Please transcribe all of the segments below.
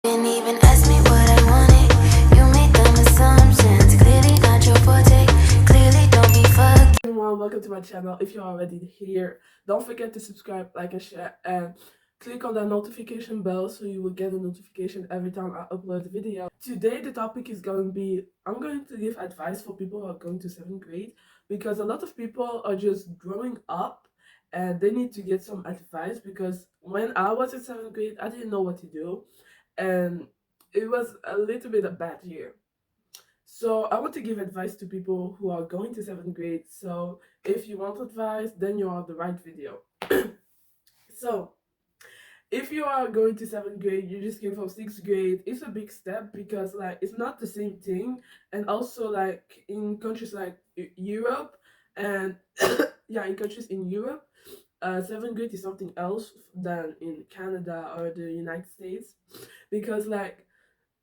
Didn't even ask me what I wanted. You made dumb assumptions. Clearly not your forte. Clearly don't be fucked. Everyone, welcome to my channel. If you're already here, don't forget to subscribe, like, and share, and click on that notification bell so you will get a notification every time I upload a video. Today the topic is going to be, I'm going to give advice for people who are going to 7th grade, because a lot of people are just growing up and they need to get some advice, because when I was in 7th grade I didn't know what to do, and it was a little bit a bad year. So I want to give advice to people who are going to 7th grade. So if you want advice, then you're on the right video. So if you are going to 7th grade, you just came from 6th grade, it's a big step, because like it's not the same thing. And also like in countries like Europe and yeah, in countries in Europe, 7th grade is something else than in Canada or the United States, because like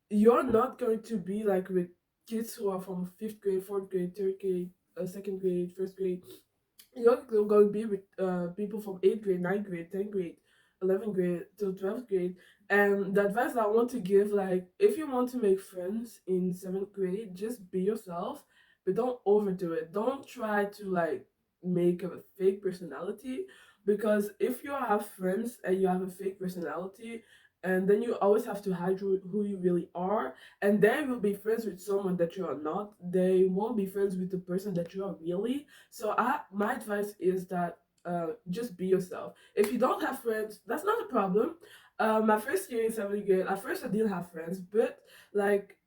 you're not going to be like with kids who are from 5th grade, 4th grade, 3rd grade, 2nd grade, 1st grade. You're going to be with people from 8th grade, 9th grade, 10th grade, 11th grade to 12th grade. And the advice I want to give, like, if you want to make friends in 7th grade, just be yourself, but don't overdo it. Don't try to like make a fake personality, because if you have friends and you have a fake personality, and then you always have to hide who you really are, and they will be friends with someone that you are not. They won't be friends with the person that you are really. So my advice is that just be yourself. If you don't have friends, that's not a problem. My first year in 7th grade, at first I didn't have friends, but like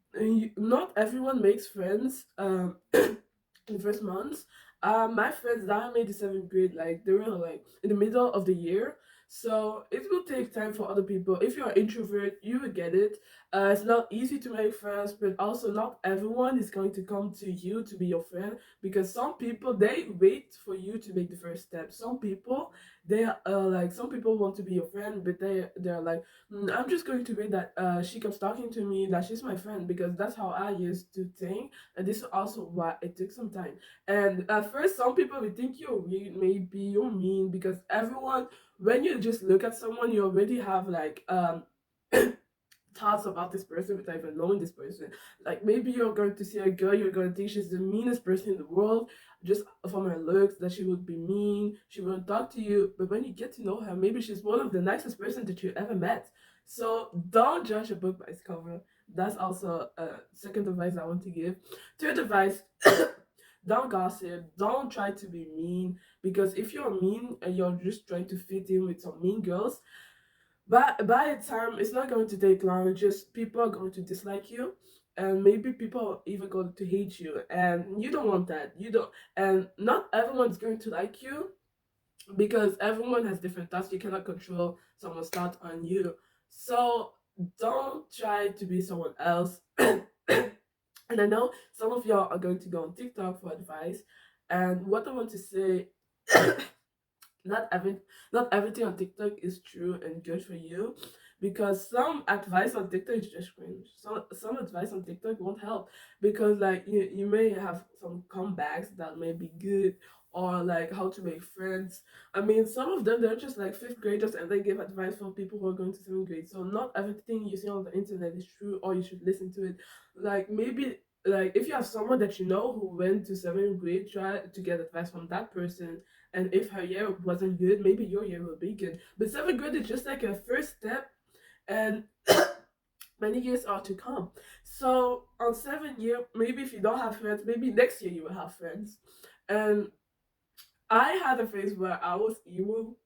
not everyone makes friends in the first months. My friends that I made in 7th grade, like they were like in the middle of the year. So it will take time for other people. If you're an introvert, you will get it. It's not easy to make friends, but also not everyone is going to come to you to be your friend, because some people they wait for you to make the first step. Some people they like some people want to be your friend, but they're like, I'm just going to wait that she keeps talking to me, that she's my friend, because that's how I used to think, and this is also why it took some time. And at first, some people will think you're weird, maybe you're mean, because everyone, when you just look at someone, you already have like thoughts about this person without even knowing this person. Like maybe you're going to see a girl, you're going to think she's the meanest person in the world just from her looks, that she would be mean, she won't talk to you. But when you get to know her, maybe she's one of the nicest person that you ever met. So don't judge a book by its cover. That's also a second advice I want to give. Third advice, don't gossip, don't try to be mean, because if you're mean and you're just trying to fit in with some mean girls, but by the time, it's not going to take long. Just people are going to dislike you, and maybe people are even going to hate you, and you don't want that. You don't, and not everyone's going to like you, because everyone has different thoughts. You cannot control someone's thought on you. So don't try to be someone else. And I know some of y'all are going to go on TikTok for advice, and what I want to say. not every Not everything on TikTok is true and good for you, because some advice on TikTok is just cringe. Some advice on TikTok won't help, because like you may have some comebacks that may be good, or like how to make friends. I mean, some of them they're just like 5th graders and they give advice for people who are going to 7th grade. So not everything you see on the internet is true, or you should listen to it. Like maybe like if you have someone that you know who went to 7th grade, try to get advice from that person, and if her year wasn't good, maybe your year will be good. But 7th grade is just like a first step, and many years are to come. So on 7th year, maybe if you don't have friends, maybe next year you will have friends. And I had a phase where I was emo.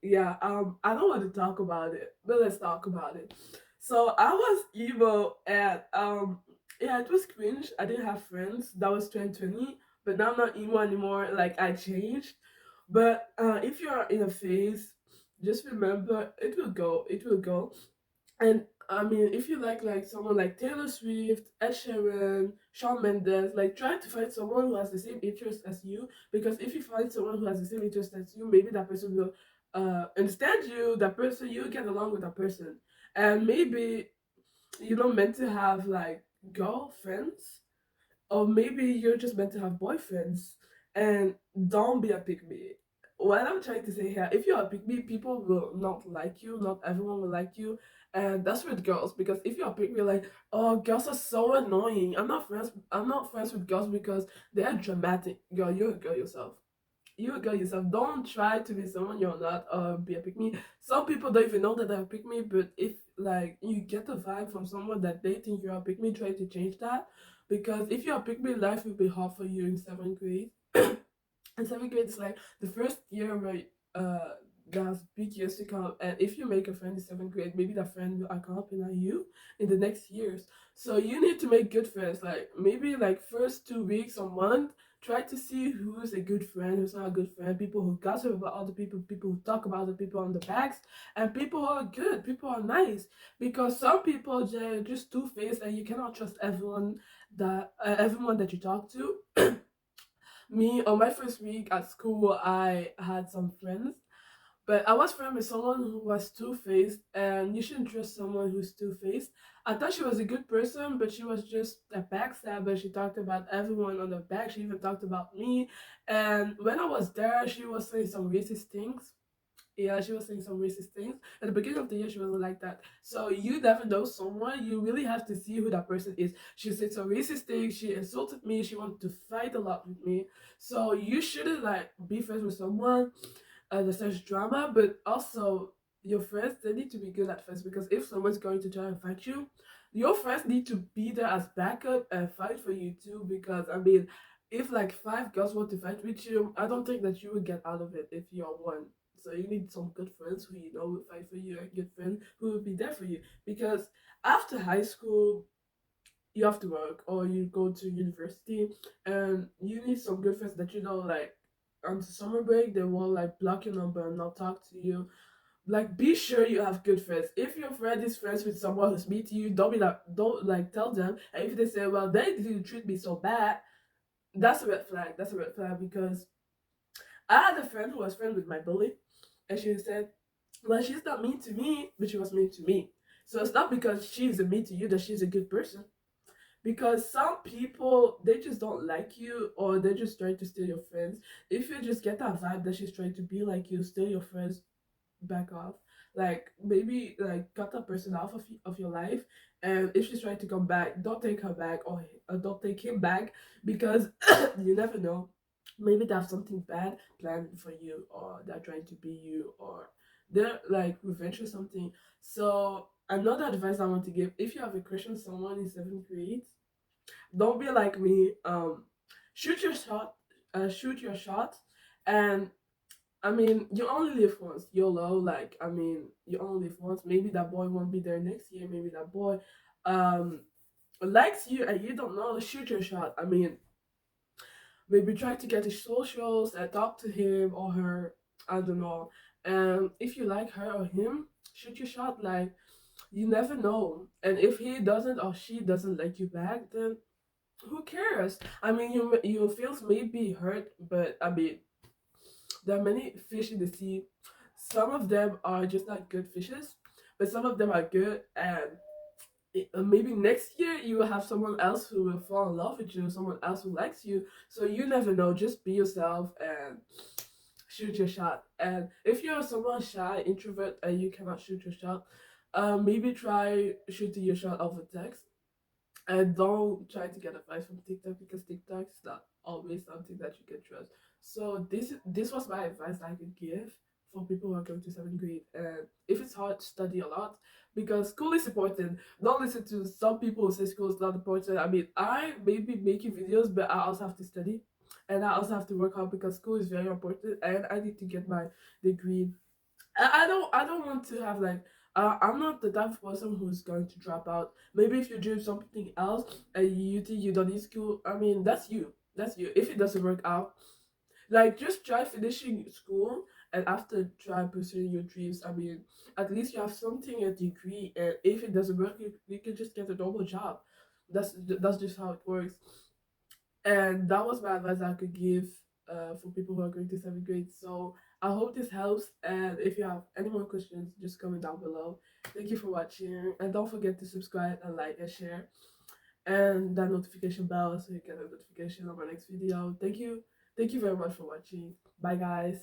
Yeah, I don't want to talk about it, but let's talk about it. So I was emo, and yeah, it was cringe. I didn't have friends. That was 2020, but now I'm not emo anymore. Like I changed. But if you're in a phase, just remember it will go. It will go. And I mean, if you like someone like Taylor Swift, Ed Sheeran, Shawn Mendes, like try to find someone who has the same interest as you. Because if you find someone who has the same interest as you, maybe that person will understand you. That person, you get along with that person, and maybe you're not meant to have like girlfriends, or maybe you're just meant to have boyfriends. And don't be a pick me. What I'm trying to say here, if you're a pick me, people will not like you. Not everyone will like you, And that's with girls, because if you're pick me like, oh, girls are so annoying. I'm not friends with girls because they're dramatic. Girl, you're a girl yourself. You're a girl yourself. Don't try to be someone you're not, or be a pick me. Some people don't even know that they're a pick me, but if like you get a vibe from someone that they think you're a pick me, try to change that. Because if you're a pick me, life will be hard for you in seventh grade. And seventh grade is like the first year where there's big years to come, and if you make a friend in seventh grade, maybe that friend will accompany you in the next years. So you need to make good friends, like maybe like first 2 weeks or month. Try to see who's a good friend, who's not a good friend, people who gossip about other people, people who talk about other people on the backs, and people who are good, people who are nice. Because some people, they're just two-faced, and you cannot trust everyone that you talk to. Me, on my first week at school, I had some friends, but I was friends with someone who was two faced, and you shouldn't trust someone who's two faced. I thought she was a good person, but she was just a backstabber. She talked about everyone on the back, she even talked about me. And when I was there, she was saying some racist things. Yeah, she was saying some racist things. At the beginning of the year, she wasn't like that. So you never know someone. You really have to see who that person is. She said some racist things. She insulted me. She wanted to fight a lot with me. So you shouldn't like be friends with someone that starts drama. But also your friends, they need to be good at first, because if someone's going to try and fight you, your friends need to be there as backup and fight for you too. Because I mean, if like five girls want to fight with you, I don't think that you will get out of it if you're one. So you need some good friends who you know will fight for you, and good friends who will be there for you. Because after high school, you have to work or you go to university, and you need some good friends that you know, like on the summer break they will like block your number and not talk to you. Like, be sure you have good friends. If your friend is friends with someone who's mean to you, don't like tell them. And if they say, well, they didn't treat me so bad, that's a red flag. That's a red flag. Because I had a friend who was friends with my bully, and she said, well, she's not mean to me, but she was mean to me. So it's not because she's a mean to you that she's a good person. Because some people, they just don't like you, or they're just trying to steal your friends. If you just get that vibe that she's trying to be like you, steal your friends, back off. Like, maybe like cut that person off of your life. And if she's trying to come back, don't take her back, or don't take him back, because you never know. Maybe they have something bad planned for you, or they're trying to be you, or they're like revenge or something. So another advice I want to give: if you have a crush on someone in seventh grade, don't be like me. Shoot your shot. Shoot your shot. And I mean, you only live once. YOLO. Like, I mean, you only live once. Maybe that boy won't be there next year. Maybe that boy um likes you and you don't know. Shoot your shot. I mean, maybe try to get his socials and talk to him or her. I don't know. And if you like her or him, shoot your shot. Like, you never know. And if he doesn't or she doesn't like you back, then who cares? I mean, your feels may be hurt, but I mean, there are many fish in the sea. Some of them are just not good fishes, but some of them are good. And maybe next year you will have someone else who will fall in love with you, someone else who likes you. So you never know. Just be yourself and shoot your shot. And if you're someone shy, introvert, and you cannot shoot your shot, maybe try shooting your shot over text. And don't try to get advice from TikTok, because TikTok is not always something that you can trust. So this was my advice I could give for people who are going to seventh grade. And if it's hard, study a lot, because school is important. Don't listen to some people who say school is not important. I mean, I may be making videos, but I also have to study, and I also have to work hard, because school is very important, and I need to get my degree. I don't want to have like, I'm not the type of person who's going to drop out. Maybe if you do something else and you think you don't need school, I mean, that's you. That's you. If it doesn't work out, like, just try finishing school, and after try pursuing your dreams. I mean, at least you have something, a degree, and if it doesn't work, you can just get a normal job. That's just how it works. And that was my advice I could give for people who are going to seventh grade. So I hope this helps. And if you have any more questions, just comment down below. Thank you for watching. And don't forget to subscribe and like and share. And that notification bell so you get a notification of my next video. Thank you. Thank you very much for watching. Bye, guys.